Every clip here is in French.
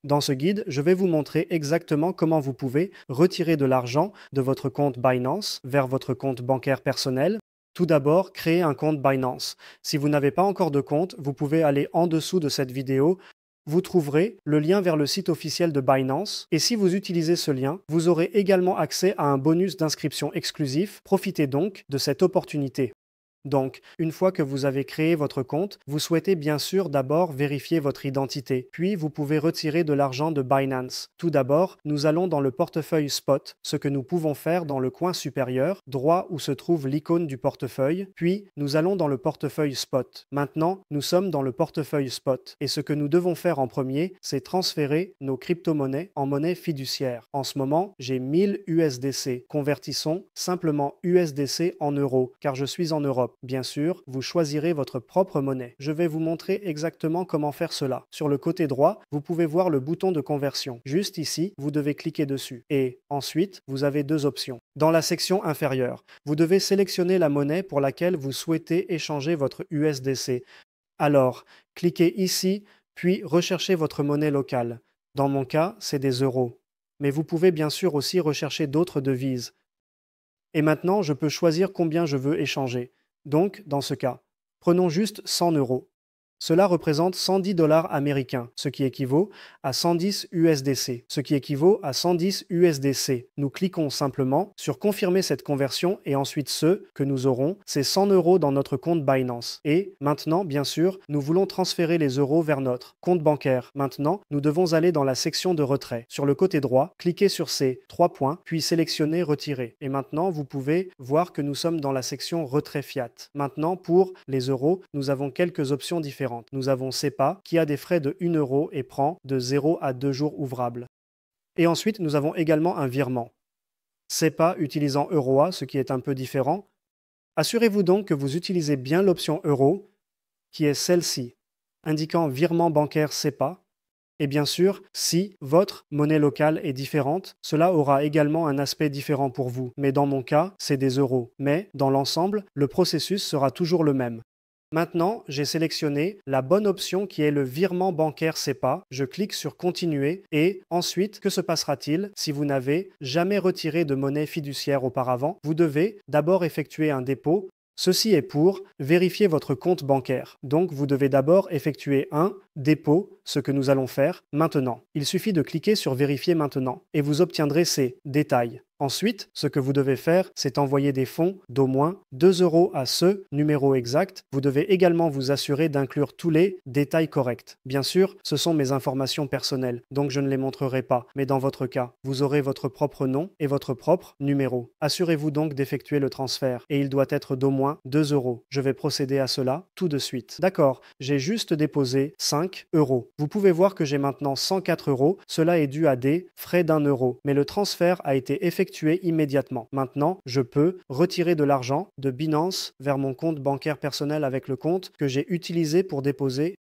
Dans ce guide, je vais vous montrer exactement comment vous pouvez retirer de l'argent de votre compte Binance vers votre compte bancaire personnel. Tout d'abord, créer un compte Binance. Si vous n'avez pas encore de compte, vous pouvez aller en dessous de cette vidéo. Vous trouverez le lien vers le site officiel de Binance et si vous utilisez ce lien, vous aurez également accès à un bonus d'inscription exclusif. Profitez donc de cette opportunité. Donc, une fois que vous avez créé votre compte, vous souhaitez bien sûr d'abord vérifier votre identité, puis vous pouvez retirer de l'argent de Binance. Tout d'abord, nous allons dans le portefeuille Spot, ce que nous pouvons faire dans le coin supérieur, droit où se trouve l'icône du portefeuille, puis nous allons dans le portefeuille Spot. Maintenant, nous sommes dans le portefeuille Spot, et ce que nous devons faire en premier, c'est transférer nos crypto-monnaies en monnaie fiduciaire. En ce moment, j'ai 1000 USDC. Convertissons simplement USDC en euros, car je suis en Europe. Bien sûr, vous choisirez votre propre monnaie. Je vais vous montrer exactement comment faire cela. Sur le côté droit, vous pouvez voir le bouton de conversion. Juste ici, vous devez cliquer dessus. Et ensuite, vous avez deux options. Dans la section inférieure, vous devez sélectionner la monnaie pour laquelle vous souhaitez échanger votre USDC. Alors, cliquez ici, puis recherchez votre monnaie locale. Dans mon cas, c'est des euros. Mais vous pouvez bien sûr aussi rechercher d'autres devises. Et maintenant, je peux choisir combien je veux échanger. Donc, dans ce cas, prenons juste 100 euros. Cela représente 110 dollars américains, ce qui équivaut à 110 USDC, ce qui équivaut à 110 USDC. Nous cliquons simplement sur confirmer cette conversion et ensuite ce que nous aurons, c'est 100 euros dans notre compte Binance. Et maintenant, bien sûr, nous voulons transférer les euros vers notre compte bancaire. Maintenant, nous devons aller dans la section de retrait. Sur le côté droit, cliquez sur ces trois points, puis sélectionnez Retirer. Et maintenant, vous pouvez voir que nous sommes dans la section retrait fiat. Maintenant, pour les euros, nous avons quelques options différentes. Nous avons SEPA qui a des frais de 1 euro et prend de 0 à 2 jours ouvrables. Et ensuite, nous avons également un virement. SEPA utilisant Euroa, ce qui est un peu différent. Assurez-vous donc que vous utilisez bien l'option Euro, qui est celle-ci, indiquant virement bancaire SEPA. Et bien sûr, si votre monnaie locale est différente, cela aura également un aspect différent pour vous. Mais dans mon cas, c'est des euros. Mais dans l'ensemble, le processus sera toujours le même. Maintenant, j'ai sélectionné la bonne option qui est le virement bancaire SEPA. Je clique sur Continuer et ensuite, que se passera-t-il si vous n'avez jamais retiré de monnaie fiduciaire auparavant? Vous devez d'abord effectuer un dépôt. Ceci est pour vérifier votre compte bancaire. Donc, vous devez d'abord effectuer un dépôt, ce que nous allons faire maintenant. Il suffit de cliquer sur Vérifier maintenant et vous obtiendrez ces détails. Ensuite, ce que vous devez faire, c'est envoyer des fonds d'au moins 2 euros à ce numéro exact. Vous devez également vous assurer d'inclure tous les détails corrects. Bien sûr, ce sont mes informations personnelles, donc je ne les montrerai pas. Mais dans votre cas, vous aurez votre propre nom et votre propre numéro. Assurez-vous donc d'effectuer le transfert et il doit être d'au moins 2 euros. Je vais procéder à cela tout de suite. D'accord, j'ai juste déposé 5 euros. Vous pouvez voir que j'ai maintenant 104 euros. Cela est dû à des frais d'1 euro. Mais le transfert a été effectué immédiatement. Maintenant, je peux retirer de l'argent de Binance vers mon compte bancaire personnel avec le compte que j'ai utilisé pour déposer.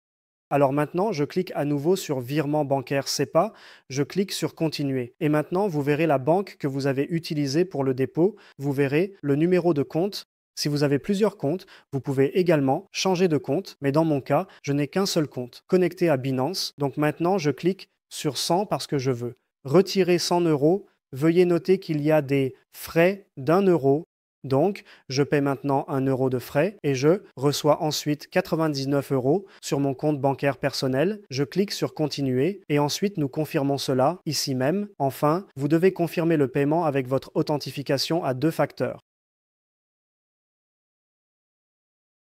Alors maintenant, je clique à nouveau sur Virement bancaire SEPA, je clique sur Continuer. Et maintenant, vous verrez la banque que vous avez utilisée pour le dépôt, vous verrez le numéro de compte. Si vous avez plusieurs comptes, vous pouvez également changer de compte, mais dans mon cas, je n'ai qu'un seul compte connecté à Binance. Donc maintenant, je clique sur 100 parce que je veux retirer 100 euros. Veuillez noter qu'il y a des frais d'1 euro. Donc, je paie maintenant 1 euro de frais et je reçois ensuite 99 euros sur mon compte bancaire personnel. Je clique sur Continuer et ensuite nous confirmons cela ici même. Enfin, vous devez confirmer le paiement avec votre authentification à 2 facteurs.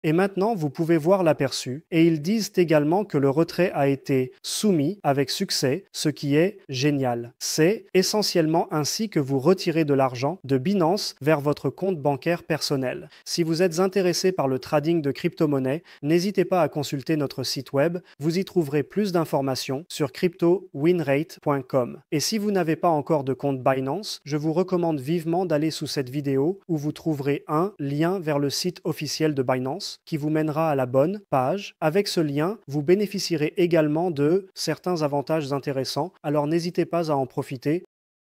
Et maintenant, vous pouvez voir l'aperçu et ils disent également que le retrait a été soumis avec succès, ce qui est génial. C'est essentiellement ainsi que vous retirez de l'argent de Binance vers votre compte bancaire personnel. Si vous êtes intéressé par le trading de crypto-monnaies, n'hésitez pas à consulter notre site web. Vous y trouverez plus d'informations sur cryptowinrate.com. Et si vous n'avez pas encore de compte Binance, je vous recommande vivement d'aller sous cette vidéo où vous trouverez un lien vers le site officiel de Binance qui vous mènera à la bonne page. Avec ce lien, vous bénéficierez également de certains avantages intéressants, alors n'hésitez pas à en profiter.